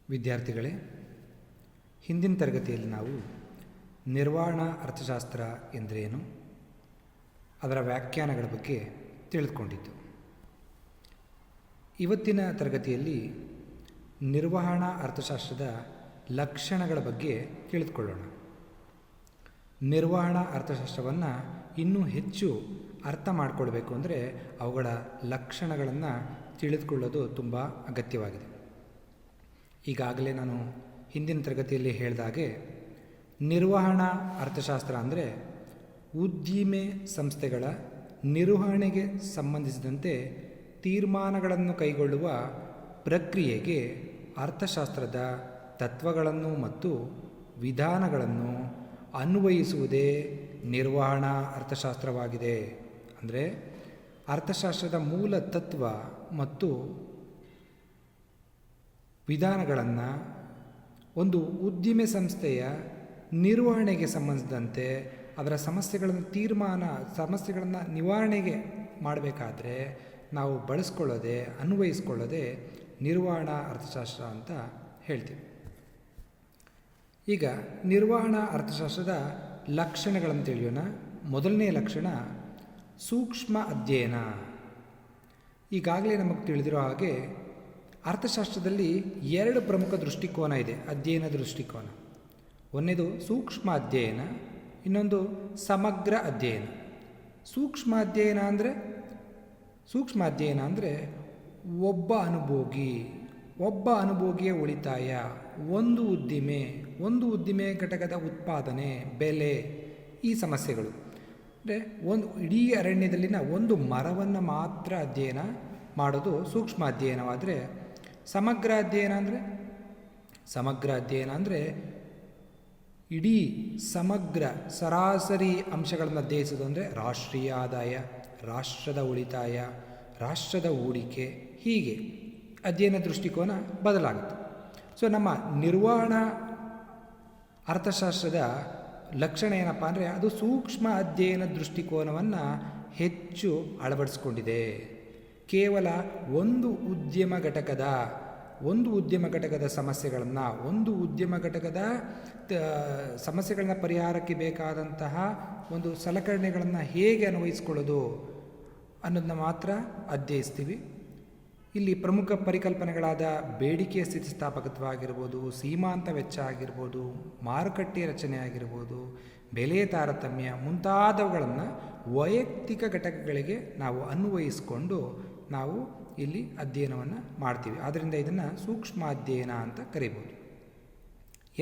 ವಿದ್ಯಾರ್ಥಿಗಳೇ, ಹಿಂದಿನ ತರಗತಿಯಲ್ಲಿ ನಾವು ನಿರ್ವಹಣಾ ಅರ್ಥಶಾಸ್ತ್ರ ಎಂದರೇನು, ಅದರ ವ್ಯಾಖ್ಯಾನಗಳ ಬಗ್ಗೆ ತಿಳಿದುಕೊಂಡಿದ್ದು. ಇವತ್ತಿನ ತರಗತಿಯಲ್ಲಿ ನಿರ್ವಹಣಾ ಅರ್ಥಶಾಸ್ತ್ರದ ಲಕ್ಷಣಗಳ ಬಗ್ಗೆ ತಿಳಿದುಕೊಳ್ಳೋಣ. ನಿರ್ವಹಣಾ ಅರ್ಥಶಾಸ್ತ್ರವನ್ನು ಇನ್ನೂ ಹೆಚ್ಚು ಅರ್ಥ ಮಾಡಿಕೊಳ್ಬೇಕು ಅಂದರೆ ಅವುಗಳ ಲಕ್ಷಣಗಳನ್ನು ತಿಳಿದುಕೊಳ್ಳೋದು ತುಂಬ ಅಗತ್ಯವಾಗಿದೆ. ಈಗಾಗಲೇ ನಾನು ಹಿಂದಿನ ತರಗತಿಯಲ್ಲಿ ಹೇಳಿದಾಗೆ ನಿರ್ವಹಣಾ ಅರ್ಥಶಾಸ್ತ್ರ ಅಂದರೆ ಉದ್ದಿಮೆ ಸಂಸ್ಥೆಗಳ ನಿರ್ವಹಣೆಗೆ ಸಂಬಂಧಿಸಿದಂತೆ ತೀರ್ಮಾನಗಳನ್ನು ಕೈಗೊಳ್ಳುವ ಪ್ರಕ್ರಿಯೆಗೆ ಅರ್ಥಶಾಸ್ತ್ರದ ತತ್ವಗಳನ್ನು ಮತ್ತು ವಿಧಾನಗಳನ್ನು ಅನ್ವಯಿಸುವುದೇ ನಿರ್ವಹಣಾ ಅರ್ಥಶಾಸ್ತ್ರವಾಗಿದೆ. ಅಂದರೆ ಅರ್ಥಶಾಸ್ತ್ರದ ಮೂಲ ತತ್ವ ಮತ್ತು ವಿಧಾನಗಳನ್ನು ಒಂದು ಉದ್ದಿಮೆ ಸಂಸ್ಥೆಯ ನಿರ್ವಹಣೆಗೆ ಸಂಬಂಧಿಸಿದಂತೆ ಅದರ ಸಮಸ್ಯೆಗಳನ್ನು ನಿವಾರಣೆಗೆ ಮಾಡಬೇಕಾದ್ರೆ ನಾವು ಬಳಸ್ಕೊಳ್ಳೋದೆ, ಅನ್ವಯಿಸ್ಕೊಳ್ಳೋದೆ ನಿರ್ವಹಣಾ ಅರ್ಥಶಾಸ್ತ್ರ ಅಂತ ಹೇಳ್ತೀವಿ. ಈಗ ನಿರ್ವಹಣಾ ಅರ್ಥಶಾಸ್ತ್ರದ ಲಕ್ಷಣಗಳನ್ನು ತಿಳಿಯೋಣ. ಮೊದಲನೇ ಲಕ್ಷಣ ಸೂಕ್ಷ್ಮ ಅಧ್ಯಯನ. ಈಗಾಗಲೇ ನಮಗೆ ತಿಳಿದಿರೋ ಹಾಗೆ ಅರ್ಥಶಾಸ್ತ್ರದಲ್ಲಿ ಎರಡು ಪ್ರಮುಖ ದೃಷ್ಟಿಕೋನ ಇದೆ, ಅಧ್ಯಯನ ದೃಷ್ಟಿಕೋನ. ಒಂದನೇದು ಸೂಕ್ಷ್ಮ ಅಧ್ಯಯನ, ಇನ್ನೊಂದು ಸಮಗ್ರ ಅಧ್ಯಯನ. ಸೂಕ್ಷ್ಮ ಅಧ್ಯಯನ ಅಂದರೆ ಒಬ್ಬ ಅನುಭೋಗಿಯ ಉಳಿತಾಯ, ಒಂದು ಉದ್ದಿಮೆ ಘಟಕದ ಉತ್ಪಾದನೆ, ಬೆಲೆ, ಈ ಸಮಸ್ಯೆಗಳು. ಅಂದರೆ ಇಡೀ ಅರಣ್ಯದಲ್ಲಿನ ಒಂದು ಮರವನ್ನು ಮಾತ್ರ ಅಧ್ಯಯನ ಮಾಡೋದು ಸೂಕ್ಷ್ಮ ಅಧ್ಯಯನವಾದರೆ, ಸಮಗ್ರ ಅಧ್ಯಯನ ಅಂದರೆ ಇಡೀ ಸರಾಸರಿ ಅಂಶಗಳನ್ನು ಅಧ್ಯಯಿಸೋದು. ಅಂದರೆ ರಾಷ್ಟ್ರೀಯ ಆದಾಯ, ರಾಷ್ಟ್ರದ ಉಳಿತಾಯ, ರಾಷ್ಟ್ರದ ಹೂಡಿಕೆ, ಹೀಗೆ ಅಧ್ಯಯನ ದೃಷ್ಟಿಕೋನ ಬದಲಾಗುತ್ತೆ. ಸೊ ನಮ್ಮ ನಿರ್ವಹಣಾ ಅರ್ಥಶಾಸ್ತ್ರದ ಲಕ್ಷಣ ಏನಪ್ಪ ಅಂದರೆ ಅದು ಸೂಕ್ಷ್ಮ ಅಧ್ಯಯನ ದೃಷ್ಟಿಕೋನವನ್ನು ಹೆಚ್ಚು ಅಳವಡಿಸಿಕೊಂಡಿದೆ. ಕೇವಲ ಒಂದು ಉದ್ಯಮ ಘಟಕದ ಸಮಸ್ಯೆಗಳನ್ನು, ಒಂದು ಉದ್ಯಮ ಘಟಕದ ಸಮಸ್ಯೆಗಳನ್ನ ಪರಿಹಾರಕ್ಕೆ ಬೇಕಾದಂತಹ ಒಂದು ಸಲಕರಣೆಗಳನ್ನು ಹೇಗೆ ಅನ್ವಯಿಸ್ಕೊಳ್ಳೋದು ಅನ್ನೋದನ್ನ ಮಾತ್ರ ಅಧ್ಯಯಿಸ್ತೀವಿ. ಇಲ್ಲಿ ಪ್ರಮುಖ ಪರಿಕಲ್ಪನೆಗಳಾದ ಬೇಡಿಕೆಯ ಸ್ಥಿತಿಸ್ಥಾಪಕತ್ವ ಆಗಿರ್ಬೋದು, ಸೀಮಾಂತ ವೆಚ್ಚ ಆಗಿರ್ಬೋದು, ಮಾರುಕಟ್ಟೆ ರಚನೆ ಆಗಿರ್ಬೋದು, ಬೆಲೆ ತಾರತಮ್ಯ ಮುಂತಾದವುಗಳನ್ನು ವೈಯಕ್ತಿಕ ಘಟಕಗಳಿಗೆ ನಾವು ಅನ್ವಯಿಸಿಕೊಂಡು ನಾವು ಇಲ್ಲಿ ಅಧ್ಯಯನವನ್ನು ಮಾಡ್ತೀವಿ. ಆದ್ದರಿಂದ ಇದನ್ನು ಸೂಕ್ಷ್ಮ ಅಧ್ಯಯನ ಅಂತ ಕರೀಬೋದು.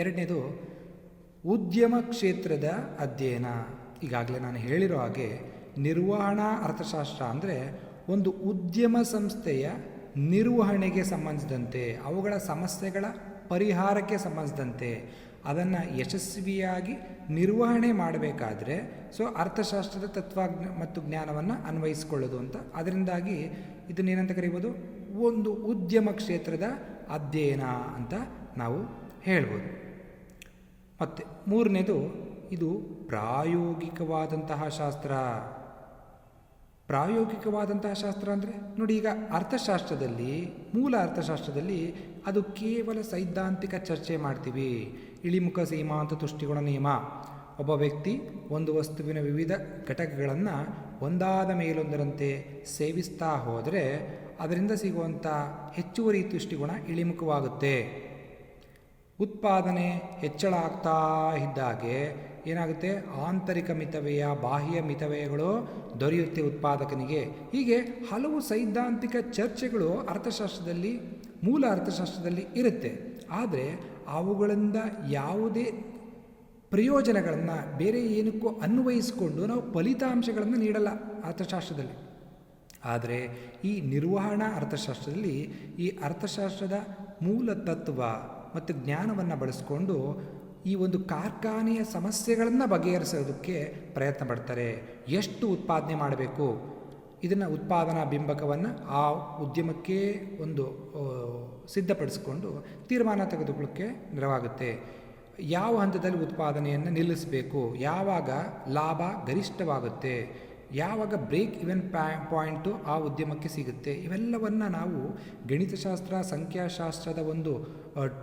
ಎರಡನೇದು ಉದ್ಯಮ ಕ್ಷೇತ್ರದ ಅಧ್ಯಯನ. ಈಗಾಗಲೇ ನಾನು ಹೇಳಿರೋ ಹಾಗೆ ನಿರ್ವಹಣಾ ಅರ್ಥಶಾಸ್ತ್ರ ಅಂದರೆ ಒಂದು ಉದ್ಯಮ ಸಂಸ್ಥೆಯ ನಿರ್ವಹಣೆಗೆ ಸಂಬಂಧಿಸಿದಂತೆ, ಅವುಗಳ ಸಮಸ್ಯೆಗಳ ಪರಿಹಾರಕ್ಕೆ ಸಂಬಂಧಿಸಿದಂತೆ ಅದನ್ನು ಯಶಸ್ವಿಯಾಗಿ ನಿರ್ವಹಣೆ ಮಾಡಬೇಕಾದ್ರೆ ಅರ್ಥಶಾಸ್ತ್ರದ ತತ್ವಜ್ಞ ಮತ್ತು ಜ್ಞಾನವನ್ನು ಅನ್ವಯಿಸಿಕೊಳ್ಳೋದು ಅಂತ. ಅದರಿಂದಾಗಿ ಇದನ್ನೇನಂತ ಕರೀಬೋದು, ಒಂದು ಉದ್ಯಮ ಕ್ಷೇತ್ರದ ಅಧ್ಯಯನ ಅಂತ ನಾವು ಹೇಳ್ಬೋದು. ಮತ್ತು ಮೂರನೇದು ಇದು ಪ್ರಾಯೋಗಿಕವಾದಂತಹ ಶಾಸ್ತ್ರ. ಅಂದರೆ ನೋಡಿ, ಈಗ ಮೂಲ ಅರ್ಥಶಾಸ್ತ್ರದಲ್ಲಿ ಅದು ಕೇವಲ ಸೈದ್ಧಾಂತಿಕ ಚರ್ಚೆ ಮಾಡ್ತೀವಿ. ಇಳಿಮುಖ ಸೀಮಾಂತ ತುಷ್ಟಿಗುಣ ನಿಯಮ, ಒಬ್ಬ ವ್ಯಕ್ತಿ ಒಂದು ವಸ್ತುವಿನ ವಿವಿಧ ಘಟಕಗಳನ್ನು ಒಂದಾದ ಮೇಲೊಂದರಂತೆ ಸೇವಿಸ್ತಾ ಹೋದರೆ ಅದರಿಂದ ಸಿಗುವಂಥ ಹೆಚ್ಚುವರಿ ತುಷ್ಟಿಗುಣ ಇಳಿಮುಖವಾಗುತ್ತೆ. ಉತ್ಪಾದನೆ ಹೆಚ್ಚಳ ಆಗ್ತಾ ಇದ್ದಾಗೆ ಏನಾಗುತ್ತೆ, ಆಂತರಿಕ ಮಿತವ್ಯಯ, ಬಾಹ್ಯ ಮಿತವ್ಯಯಗಳು ದೊರೆಯುತ್ತೆ ಉತ್ಪಾದಕನಿಗೆ. ಹೀಗೆ ಹಲವು ಸೈದ್ಧಾಂತಿಕ ಚರ್ಚೆಗಳು ಮೂಲ ಅರ್ಥಶಾಸ್ತ್ರದಲ್ಲಿ ಇರುತ್ತೆ. ಆದರೆ ಅವುಗಳಿಂದ ಯಾವುದೇ ಪ್ರಯೋಜನಗಳನ್ನು ಬೇರೆ ಏನಕ್ಕೂ ಅನ್ವಯಿಸಿಕೊಂಡು ನಾವು ಫಲಿತಾಂಶಗಳನ್ನು ನೀಡಲ್ಲ ಅರ್ಥಶಾಸ್ತ್ರದಲ್ಲಿ. ಆದರೆ ಈ ನಿರ್ವಹಣಾ ಅರ್ಥಶಾಸ್ತ್ರದಲ್ಲಿ ಈ ಅರ್ಥಶಾಸ್ತ್ರದ ಮೂಲ ತತ್ವ ಮತ್ತು ಜ್ಞಾನವನ್ನು ಬಳಸಿಕೊಂಡು ಈ ಒಂದು ಕಾರ್ಖಾನೆಯ ಸಮಸ್ಯೆಗಳನ್ನು ಬಗೆಹರಿಸೋದಕ್ಕೆ ಪ್ರಯತ್ನ ಪಡ್ತಾರೆ. ಎಷ್ಟು ಉತ್ಪಾದನೆ ಮಾಡಬೇಕು, ಇದನ್ನು ಉತ್ಪಾದನಾ ಬಿಂಬಕವನ್ನು ಆ ಉದ್ಯಮಕ್ಕೆ ಒಂದು ಸಿದ್ಧಪಡಿಸಿಕೊಂಡು ತೀರ್ಮಾನ ತೆಗೆದುಕೊಳ್ಳೋಕ್ಕೆ ನೆರವಾಗುತ್ತೆ. ಯಾವ ಹಂತದಲ್ಲಿ ಉತ್ಪಾದನೆಯನ್ನು ನಿಲ್ಲಿಸಬೇಕು, ಯಾವಾಗ ಲಾಭ ಗರಿಷ್ಠವಾಗುತ್ತೆ, ಯಾವಾಗ ಬ್ರೇಕ್ ಇವನ್ ಪಾಯಿಂಟು ಆ ಉದ್ಯಮಕ್ಕೆ ಸಿಗುತ್ತೆ, ಇವೆಲ್ಲವನ್ನು ನಾವು ಗಣಿತಶಾಸ್ತ್ರ ಸಂಖ್ಯಾಶಾಸ್ತ್ರದ ಒಂದು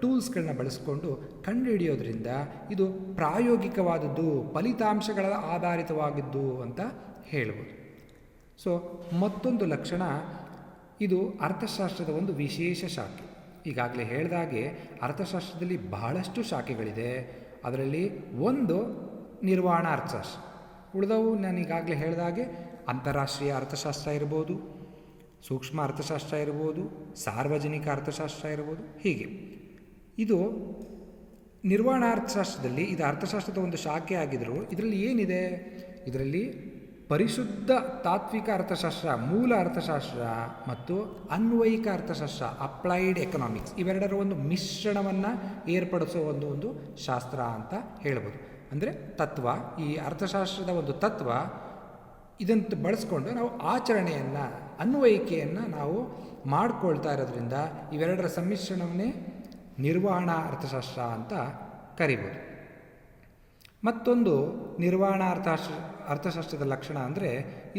ಟೂಲ್ಸ್ಗಳನ್ನ ಬಳಸ್ಕೊಂಡು ಕಂಡುಹಿಡಿಯೋದ್ರಿಂದ ಇದು ಪ್ರಾಯೋಗಿಕವಾದದ್ದು, ಫಲಿತಾಂಶಗಳ ಆಧಾರಿತವಾಗಿದ್ದು ಅಂತ ಹೇಳ್ಬೋದು. ಸೊ ಮತ್ತೊಂದು ಲಕ್ಷಣ, ಇದು ಅರ್ಥಶಾಸ್ತ್ರದ ಒಂದು ವಿಶೇಷ ಶಾಖೆ. ಈಗಾಗಲೇ ಹೇಳಿದಾಗೆ ಅರ್ಥಶಾಸ್ತ್ರದಲ್ಲಿ ಬಹಳಷ್ಟು ಶಾಖೆಗಳಿದೆ. ಅದರಲ್ಲಿ ಒಂದು ನಿರ್ವಹಣಾ ಅರ್ಥಶಾಸ್ತ್ರ, ಉಳಿದವು ನಾನು ಈಗಾಗಲೇ ಹೇಳಿದಾಗೆ ಅಂತಾರಾಷ್ಟ್ರೀಯ ಅರ್ಥಶಾಸ್ತ್ರ ಇರ್ಬೋದು, ಸೂಕ್ಷ್ಮ ಅರ್ಥಶಾಸ್ತ್ರ ಇರ್ಬೋದು, ಸಾರ್ವಜನಿಕ ಅರ್ಥಶಾಸ್ತ್ರ ಇರ್ಬೋದು. ಹೀಗೆ ಇದು ನಿರ್ವಹಣಾ ಅರ್ಥಶಾಸ್ತ್ರದಲ್ಲಿ ಇದು ಅರ್ಥಶಾಸ್ತ್ರದ ಒಂದು ಶಾಖೆ ಆಗಿದ್ದರೂ ಇದರಲ್ಲಿ ಏನಿದೆ, ಇದರಲ್ಲಿ ಪರಿಶುದ್ಧ ತಾತ್ವಿಕ ಅರ್ಥಶಾಸ್ತ್ರ, ಮೂಲ ಅರ್ಥಶಾಸ್ತ್ರ ಮತ್ತು ಅನ್ವಯಿಕ ಅರ್ಥಶಾಸ್ತ್ರ, ಅಪ್ಲೈಡ್ ಎಕನಾಮಿಕ್ಸ್, ಇವೆರಡರ ಒಂದು ಮಿಶ್ರಣವನ್ನು ಏರ್ಪಡಿಸುವ ಒಂದು ಶಾಸ್ತ್ರ ಅಂತ ಹೇಳ್ಬೋದು. ಅಂದರೆ ತತ್ವ, ಈ ಅರ್ಥಶಾಸ್ತ್ರದ ಒಂದು ತತ್ವ, ಇದನ್ನು ಬಳಸ್ಕೊಂಡು ನಾವು ಆಚರಣೆಯನ್ನು, ಅನ್ವಯಿಕೆಯನ್ನು ನಾವು ಮಾಡಿಕೊಳ್ತಾ ಇರೋದ್ರಿಂದ ಇವೆರಡರ ಸಮ್ಮಿಶ್ರಣವನ್ನೇ ನಿರ್ವಹಣಾ ಅರ್ಥಶಾಸ್ತ್ರ ಅಂತ ಕರಿಬೋದು. ಮತ್ತೊಂದು ನಿರ್ವಹಣಾ ಅರ್ಥಶಾಸ್ತ್ರದ ಲಕ್ಷಣ ಅಂದರೆ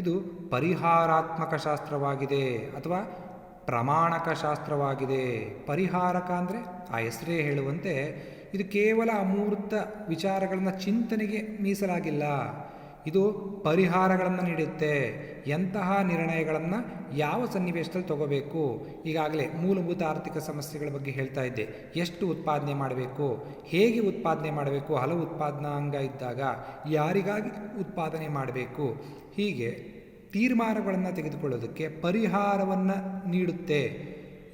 ಇದು ಪರಿಹಾರಾತ್ಮಕ ಶಾಸ್ತ್ರವಾಗಿದೆ ಅಥವಾ ಪ್ರಮಾಣಕ ಶಾಸ್ತ್ರವಾಗಿದೆ. ಪರಿಹಾರಕ ಅಂದರೆ ಆ ಹೆಸರೇ ಹೇಳುವಂತೆ ಇದು ಕೇವಲ ಅಮೂರ್ತ ವಿಚಾರಗಳನ್ನು ಚಿಂತನೆಗೆ ಮೀಸಲಾಗಿಲ್ಲ, ಇದು ಪರಿಹಾರಗಳನ್ನು ನೀಡುತ್ತೆ. ಎಂತಹ ನಿರ್ಣಯಗಳನ್ನು ಯಾವ ಸನ್ನಿವೇಶದಲ್ಲಿ ತಗೋಬೇಕು, ಈಗಾಗಲೇ ಮೂಲಭೂತ ಆರ್ಥಿಕ ಸಮಸ್ಯೆಗಳ ಬಗ್ಗೆ ಹೇಳ್ತಾ ಇದ್ದೆ. ಎಷ್ಟು ಉತ್ಪಾದನೆ ಮಾಡಬೇಕು, ಹೇಗೆ ಉತ್ಪಾದನೆ ಮಾಡಬೇಕು, ಹಲವು ಉತ್ಪಾದನಾಂಗ ಇದ್ದಾಗ ಯಾರಿಗಾಗಿ ಉತ್ಪಾದನೆ ಮಾಡಬೇಕು, ಹೀಗೆ ತೀರ್ಮಾನಗಳನ್ನು ತೆಗೆದುಕೊಳ್ಳೋದಕ್ಕೆ ಪರಿಹಾರವನ್ನು ನೀಡುತ್ತೆ.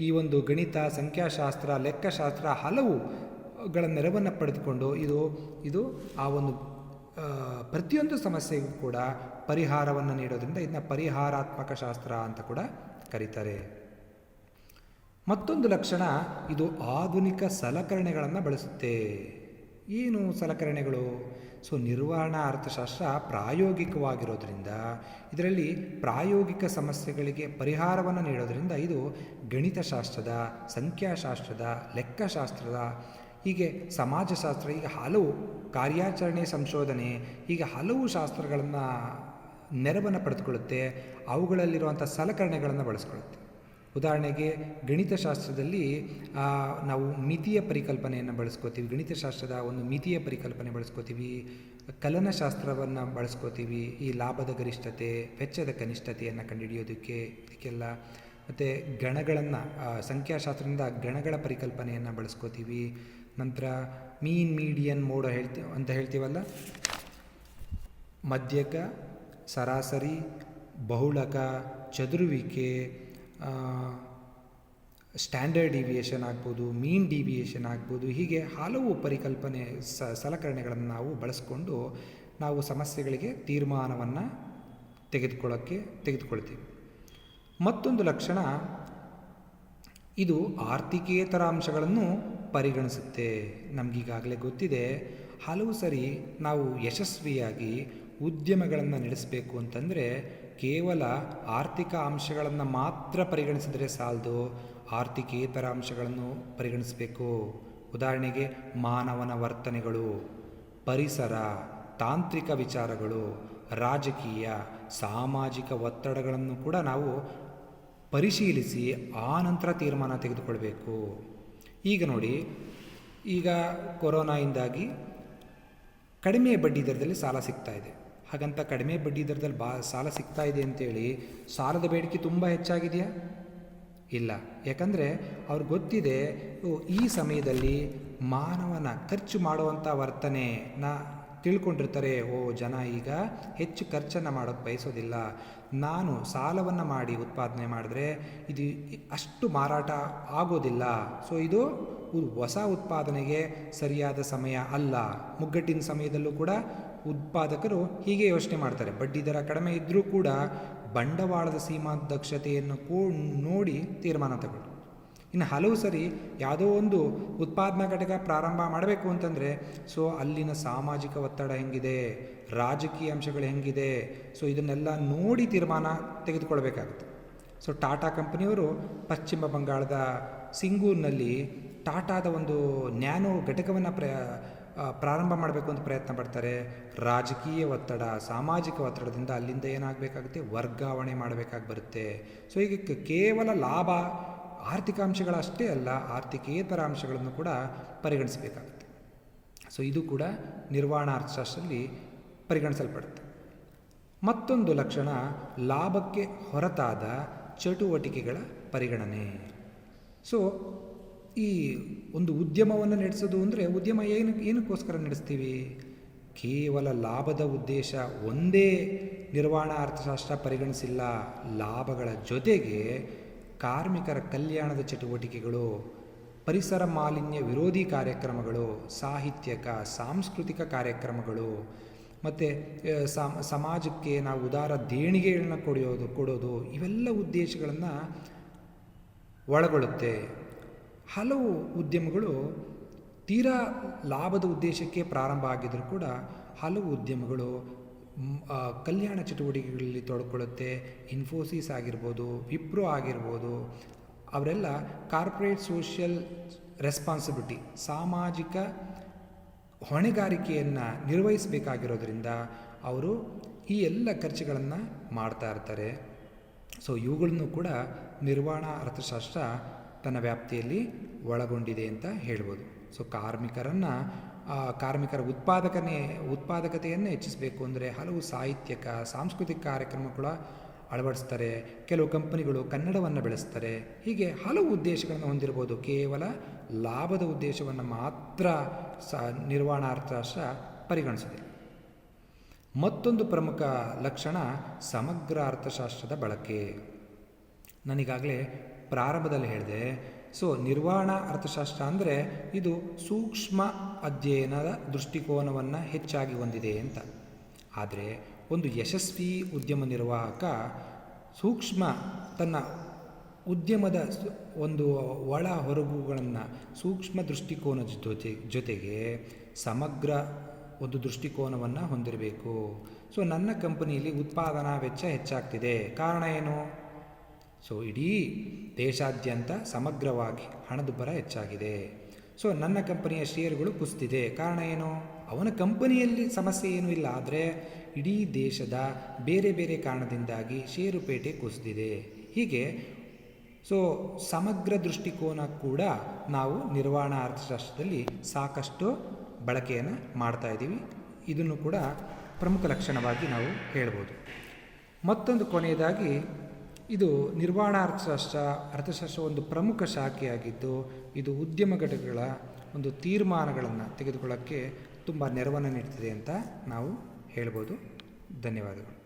ಈ ಒಂದು ಗಣಿತ, ಸಂಖ್ಯಾಶಾಸ್ತ್ರ, ಲೆಕ್ಕಶಾಸ್ತ್ರ ಹಲವುಗಳ ನೆರವನ್ನು ಪಡೆದುಕೊಂಡು ಇದು ಆ ಒಂದು ಪ್ರತಿಯೊಂದು ಸಮಸ್ಯೆಗೂ ಕೂಡ ಪರಿಹಾರವನ್ನು ನೀಡೋದ್ರಿಂದ ಇದನ್ನ ಪರಿಹಾರಾತ್ಮಕ ಶಾಸ್ತ್ರ ಅಂತ ಕೂಡ ಕರೀತಾರೆ. ಮತ್ತೊಂದು ಲಕ್ಷಣ, ಇದು ಆಧುನಿಕ ಸಲಕರಣೆಗಳನ್ನು ಬಳಸುತ್ತೆ. ಏನು ಸಲಕರಣೆಗಳು? ಸೊ ನಿರ್ವಹಣಾ ಅರ್ಥಶಾಸ್ತ್ರ ಪ್ರಾಯೋಗಿಕವಾಗಿರೋದ್ರಿಂದ ಇದರಲ್ಲಿ ಪ್ರಾಯೋಗಿಕ ಸಮಸ್ಯೆಗಳಿಗೆ ಪರಿಹಾರವನ್ನು ನೀಡೋದ್ರಿಂದ ಇದು ಗಣಿತಶಾಸ್ತ್ರದ, ಸಂಖ್ಯಾಶಾಸ್ತ್ರದ, ಲೆಕ್ಕಶಾಸ್ತ್ರದ, ಹೀಗೆ ಸಮಾಜಶಾಸ್ತ್ರ, ಈಗ ಹಲವು ಕಾರ್ಯಾಚರಣೆ ಸಂಶೋಧನೆ, ಹೀಗೆ ಹಲವು ಶಾಸ್ತ್ರಗಳನ್ನು ನೆರವನ್ನು ಪಡೆದುಕೊಳ್ಳುತ್ತೆ. ಅವುಗಳಲ್ಲಿರುವಂಥ ಸಲಕರಣೆಗಳನ್ನು ಬಳಸ್ಕೊಳ್ಳುತ್ತೆ. ಉದಾಹರಣೆಗೆ ಗಣಿತಶಾಸ್ತ್ರದಲ್ಲಿ ನಾವು ಮಿತಿಯ ಪರಿಕಲ್ಪನೆಯನ್ನು ಬಳಸ್ಕೋತೀವಿ, ಗಣಿತಶಾಸ್ತ್ರದ ಒಂದು ಮಿತಿಯ ಪರಿಕಲ್ಪನೆ ಬಳಸ್ಕೋತೀವಿ, ಕಲನಶಾಸ್ತ್ರವನ್ನು ಬಳಸ್ಕೋತೀವಿ, ಈ ಲಾಭದ ಗರಿಷ್ಠತೆ, ವೆಚ್ಚದ ಕನಿಷ್ಠತೆಯನ್ನು ಕಂಡುಹಿಡಿಯೋದಕ್ಕೆ, ಇದಕ್ಕೆಲ್ಲ. ಮತ್ತು ಗಣಗಳನ್ನು, ಸಂಖ್ಯಾಶಾಸ್ತ್ರದಿಂದ ಗಣಗಳ ಪರಿಕಲ್ಪನೆಯನ್ನು ಬಳಸ್ಕೋತೀವಿ. ನಂತರ ಮೀನ್, ಮೀಡಿಯನ್, ಮೋಡ್ ಅಂತ ಹೇಳ್ತೀವಲ್ಲ, ಮಧ್ಯಕ, ಸರಾಸರಿ, ಬಹುಳಕ, ಚದುರುವಿಕೆ, ಸ್ಟ್ಯಾಂಡರ್ಡ್ ಡಿವಿಯೇಷನ್ ಆಗ್ಬೋದು, ಮೀನ್ ಡಿವಿಯೇಷನ್ ಆಗ್ಬೋದು, ಹೀಗೆ ಹಲವು ಪರಿಕಲ್ಪನೆ ಸಲಕರಣೆಗಳನ್ನು ನಾವು ಬಳಸ್ಕೊಂಡು ನಾವು ಸಮಸ್ಯೆಗಳಿಗೆ ತೀರ್ಮಾನವನ್ನು ತೆಗೆದುಕೊಳ್ತೀವಿ. ಮತ್ತೊಂದು ಲಕ್ಷಣ, ಇದು ಆರ್ಥಿಕೇತರ ಅಂಶಗಳನ್ನು ಪರಿಗಣಿಸುತ್ತೆ. ನಮಗೀಗಾಗಲೇ ಗೊತ್ತಿದೆ, ಹಲವು ಸರಿ ನಾವು ಯಶಸ್ವಿಯಾಗಿ ಉದ್ಯಮಗಳನ್ನು ನಡೆಸಬೇಕು ಅಂತಂದರೆ ಕೇವಲ ಆರ್ಥಿಕ ಅಂಶಗಳನ್ನು ಮಾತ್ರ ಪರಿಗಣಿಸಿದರೆ ಸಾಲದು, ಆರ್ಥಿಕೇತರ ಅಂಶಗಳನ್ನು ಪರಿಗಣಿಸಬೇಕು. ಉದಾಹರಣೆಗೆ ಮಾನವನ ವರ್ತನೆಗಳು, ಪರಿಸರ, ತಾಂತ್ರಿಕ ವಿಚಾರಗಳು, ರಾಜಕೀಯ, ಸಾಮಾಜಿಕ ಒತ್ತಡಗಳನ್ನು ಕೂಡ ನಾವು ಪರಿಶೀಲಿಸಿ ಆ ನಂತರ ತೀರ್ಮಾನ ತೆಗೆದುಕೊಳ್ಬೇಕು. ಈಗ ನೋಡಿ, ಈಗ ಕೊರೋನಾಯಿಂದಾಗಿ ಕಡಿಮೆ ಬಡ್ಡಿ ದರದಲ್ಲಿ ಸಾಲ ಸಿಗ್ತಾ ಇದೆ. ಹಾಗಂತ ಕಡಿಮೆ ಬಡ್ಡಿ ದರದಲ್ಲಿ ಸಾಲ ಸಿಗ್ತಾ ಇದೆ ಅಂತೇಳಿ ಸಾಲದ ಬೇಡಿಕೆ ತುಂಬ ಹೆಚ್ಚಾಗಿದೆಯಾ? ಇಲ್ಲ. ಯಾಕಂದರೆ ಅವ್ರಿಗೆ ಗೊತ್ತಿದೆ, ಈ ಸಮಯದಲ್ಲಿ ಮಾನವನ ಖರ್ಚು ಮಾಡುವಂಥ ವರ್ತನೆನ ತಿಳ್ಕೊಂಡಿರ್ತಾರೆ. ಜನ ಈಗ ಹೆಚ್ಚು ಖರ್ಚನ್ನು ಮಾಡೋಕ್ಕೆ ಬಯಸೋದಿಲ್ಲ, ನಾನು ಸಾಲವನ್ನು ಮಾಡಿ ಉತ್ಪಾದನೆ ಮಾಡಿದ್ರೆ ಇದು ಅಷ್ಟು ಮಾರಾಟ ಆಗೋದಿಲ್ಲ, ಸೊ ಇದು ಹೊಸ ಉತ್ಪಾದನೆಗೆ ಸರಿಯಾದ ಸಮಯ ಅಲ್ಲ. ಮುಗ್ಗಟ್ಟಿನ ಸಮಯದಲ್ಲೂ ಕೂಡ ಉತ್ಪಾದಕರು ಹೀಗೆ ಯೋಚನೆ ಮಾಡ್ತಾರೆ. ಬಡ್ಡಿ ದರ ಕಡಿಮೆ ಇದ್ದರೂ ಕೂಡ ಬಂಡವಾಳದ ಸೀಮಾ ದಕ್ಷತೆಯನ್ನು ನೋಡಿ ತೀರ್ಮಾನ ತಗೊಳ್ಳಿ. ಇನ್ನು ಹಲವು ಸರಿ ಯಾವುದೋ ಒಂದು ಉತ್ಪಾದನಾ ಘಟಕ ಪ್ರಾರಂಭ ಮಾಡಬೇಕು ಅಂತಂದರೆ ಸೊ ಅಲ್ಲಿನ ಸಾಮಾಜಿಕ ಒತ್ತಡ ಹೆಂಗಿದೆ, ರಾಜಕೀಯ ಅಂಶಗಳು ಹೆಂಗಿದೆ, ಸೊ ಇದನ್ನೆಲ್ಲ ನೋಡಿ ತೀರ್ಮಾನ ತೆಗೆದುಕೊಳ್ಬೇಕಾಗುತ್ತೆ. ಸೊ ಟಾಟಾ ಕಂಪನಿಯವರು ಪಶ್ಚಿಮ ಬಂಗಾಳದ ಸಿಂಗೂರಿನಲ್ಲಿ ಟಾಟಾದ ಒಂದು ನ್ಯಾನೋ ಘಟಕವನ್ನು ಪ್ರಾರಂಭ ಮಾಡಬೇಕು ಅಂತ ಪ್ರಯತ್ನ ಪಡ್ತಾರೆ. ರಾಜಕೀಯ ಒತ್ತಡ, ಸಾಮಾಜಿಕ ಒತ್ತಡದಿಂದ ಅಲ್ಲಿಂದ ಏನಾಗಬೇಕಾಗುತ್ತೆ, ವರ್ಗಾವಣೆ ಮಾಡಬೇಕಾಗಿ ಬರುತ್ತೆ. ಸೊ ಈಗ ಕೇವಲ ಲಾಭ ಆರ್ಥಿಕ ಅಂಶಗಳಷ್ಟೇ ಅಲ್ಲ, ಆರ್ಥಿಕೇತರ ಅಂಶಗಳನ್ನು ಕೂಡ ಪರಿಗಣಿಸಬೇಕಾಗುತ್ತೆ. ಸೊ ಇದು ಕೂಡ ನಿರ್ವಹಣಾ ಅರ್ಥಶಾಸ್ತ್ರದಲ್ಲಿ ಪರಿಗಣಿಸಲ್ಪಡುತ್ತೆ. ಮತ್ತೊಂದು ಲಕ್ಷಣ ಲಾಭಕ್ಕೆ ಹೊರತಾದ ಚಟುವಟಿಕೆಗಳ ಪರಿಗಣನೆ. ಸೊ ಈ ಒಂದು ಉದ್ಯಮವನ್ನು ನಡೆಸೋದು ಅಂದರೆ ಉದ್ಯಮ ಏನಕ್ಕೋಸ್ಕರ ನಡೆಸ್ತೀವಿ? ಕೇವಲ ಲಾಭದ ಉದ್ದೇಶ ಒಂದೇ ನಿರ್ವಹಣಾ ಅರ್ಥಶಾಸ್ತ್ರ ಪರಿಗಣಿಸಿಲ್ಲ. ಲಾಭಗಳ ಜೊತೆಗೆ ಕಾರ್ಮಿಕರ ಕಲ್ಯಾಣದ ಚಟುವಟಿಕೆಗಳು, ಪರಿಸರ ಮಾಲಿನ್ಯ ವಿರೋಧಿ ಕಾರ್ಯಕ್ರಮಗಳು, ಸಾಹಿತ್ಯಕ ಸಾಂಸ್ಕೃತಿಕ ಕಾರ್ಯಕ್ರಮಗಳು ಮತ್ತು ಸಮಾಜಕ್ಕೆ ನಾವು ಉದಾರ ದೇಣಿಗೆಗಳನ್ನ ಕೊಡೋದು ಇವೆಲ್ಲ ಉದ್ದೇಶಗಳನ್ನು ಒಳಗೊಳ್ಳುತ್ತೆ. ಹಲವು ಉದ್ಯಮಗಳು ತೀರಾ ಲಾಭದ ಉದ್ದೇಶಕ್ಕೆ ಪ್ರಾರಂಭ ಆಗಿದ್ದರೂ ಕೂಡ ಹಲವು ಉದ್ಯಮಗಳು ಕಲ್ಯಾಣ ಚಟುವಟಿಕೆಗಳಲ್ಲಿ ತೊಡ್ಕೊಳ್ಳುತ್ತೆ. ಇನ್ಫೋಸಿಸ್ ಆಗಿರ್ಬೋದು, ವಿಪ್ರೋ ಆಗಿರ್ಬೋದು, ಅವರೆಲ್ಲ ಕಾರ್ಪೊರೇಟ್ ಸೋಷಿಯಲ್ ರೆಸ್ಪಾನ್ಸಿಬಿಲಿಟಿ, ಸಾಮಾಜಿಕ ಹೊಣೆಗಾರಿಕೆಯನ್ನು ನಿರ್ವಹಿಸಬೇಕಾಗಿರೋದ್ರಿಂದ ಅವರು ಈ ಎಲ್ಲ ಖರ್ಚುಗಳನ್ನು ಮಾಡ್ತಾ ಇರ್ತಾರೆ. ಸೊ ಇವುಗಳನ್ನು ಕೂಡ ನಿರ್ವಹಣಾ ಅರ್ಥಶಾಸ್ತ್ರ ತನ್ನ ವ್ಯಾಪ್ತಿಯಲ್ಲಿ ಒಳಗೊಂಡಿದೆ ಅಂತ ಹೇಳ್ಬೋದು. ಸೊ ಕಾರ್ಮಿಕರ ಉತ್ಪಾದಕತೆಯನ್ನು ಹೆಚ್ಚಿಸಬೇಕು ಅಂದರೆ ಹಲವು ಸಾಹಿತ್ಯಕ ಸಾಂಸ್ಕೃತಿಕ ಕಾರ್ಯಕ್ರಮಗಳ ಅಳವಡಿಸ್ತಾರೆ. ಕೆಲವು ಕಂಪನಿಗಳು ಕನ್ನಡವನ್ನು ಬೆಳೆಸ್ತಾರೆ. ಹೀಗೆ ಹಲವು ಉದ್ದೇಶಗಳನ್ನು ಹೊಂದಿರ್ಬೋದು. ಕೇವಲ ಲಾಭದ ಉದ್ದೇಶವನ್ನು ಮಾತ್ರ ನಿರ್ವಹಣಾ ಅರ್ಥಶಾಸ್ತ್ರ ಪರಿಗಣಿಸೋದಿಲ್ಲ. ಮತ್ತೊಂದು ಪ್ರಮುಖ ಲಕ್ಷಣ ಸಮಗ್ರ ಅರ್ಥಶಾಸ್ತ್ರದ ಬಳಕೆ. ನಾನೀಗಾಗಲೇ ಪ್ರಾರಂಭದಲ್ಲಿ ಹೇಳಿದೆ. ಸೊ ನಿರ್ವಹಣಾ ಅರ್ಥಶಾಸ್ತ್ರ ಅಂದರೆ ಇದು ಸೂಕ್ಷ್ಮ ಅಧ್ಯಯನದ ದೃಷ್ಟಿಕೋನವನ್ನು ಹೆಚ್ಚಾಗಿ ಹೊಂದಿದೆ ಅಂತ. ಆದರೆ ಒಂದು ಯಶಸ್ವಿ ಉದ್ಯಮ ನಿರ್ವಾಹಕ ತನ್ನ ಉದ್ಯಮದ ಒಂದು ಒಳ ಹೊರಗುಗಳನ್ನು ಸೂಕ್ಷ್ಮ ದೃಷ್ಟಿಕೋನದ ಜೊತೆಗೆ ಸಮಗ್ರ ಒಂದು ದೃಷ್ಟಿಕೋನವನ್ನು ಹೊಂದಿರಬೇಕು. ಸೊ ನನ್ನ ಕಂಪನಿಯಲ್ಲಿ ಉತ್ಪಾದನಾ ವೆಚ್ಚ ಹೆಚ್ಚಾಗ್ತಿದೆ, ಕಾರಣ ಏನು? ಸೊ ಇಡೀ ದೇಶಾದ್ಯಂತ ಸಮಗ್ರವಾಗಿ ಹಣದುಬ್ಬರ ಹೆಚ್ಚಾಗಿದೆ. ಸೊ ನನ್ನ ಕಂಪನಿಯ ಶೇರುಗಳು ಕುಸಿದಿದೆ, ಕಾರಣ ಏನು? ಅವನ ಕಂಪನಿಯಲ್ಲಿ ಸಮಸ್ಯೆ ಏನೂ ಇಲ್ಲ, ಆದರೆ ಇಡೀ ದೇಶದ ಬೇರೆ ಬೇರೆ ಕಾರಣದಿಂದಾಗಿ ಷೇರುಪೇಟೆ ಕುಸಿದಿದೆ. ಹೀಗೆ ಸೊ ಸಮಗ್ರ ದೃಷ್ಟಿಕೋನ ಕೂಡ ನಾವು ನಿರ್ವಹಣಾ ಅರ್ಥಶಾಸ್ತ್ರದಲ್ಲಿ ಸಾಕಷ್ಟು ಬಳಕೆಯನ್ನು ಮಾಡ್ತಾ ಇದ್ದೀವಿ. ಇದನ್ನು ಕೂಡ ಪ್ರಮುಖ ಲಕ್ಷಣವಾಗಿ ನಾವು ಹೇಳ್ಬೋದು. ಮತ್ತೊಂದು ಕೊನೆಯದಾಗಿ ಇದು ನಿರ್ವಹಣಾ ಅರ್ಥಶಾಸ್ತ್ರ ಒಂದು ಪ್ರಮುಖ ಶಾಖೆಯಾಗಿದ್ದು ಇದು ಉದ್ಯಮ ಘಟಕಗಳ ಒಂದು ತೀರ್ಮಾನಗಳನ್ನು ತೆಗೆದುಕೊಳ್ಳೋಕ್ಕೆ ತುಂಬ ನೆರವನ್ನು ನೀಡ್ತಿದೆ ಅಂತ ನಾವು ಹೇಳ್ಬೋದು. ಧನ್ಯವಾದಗಳು.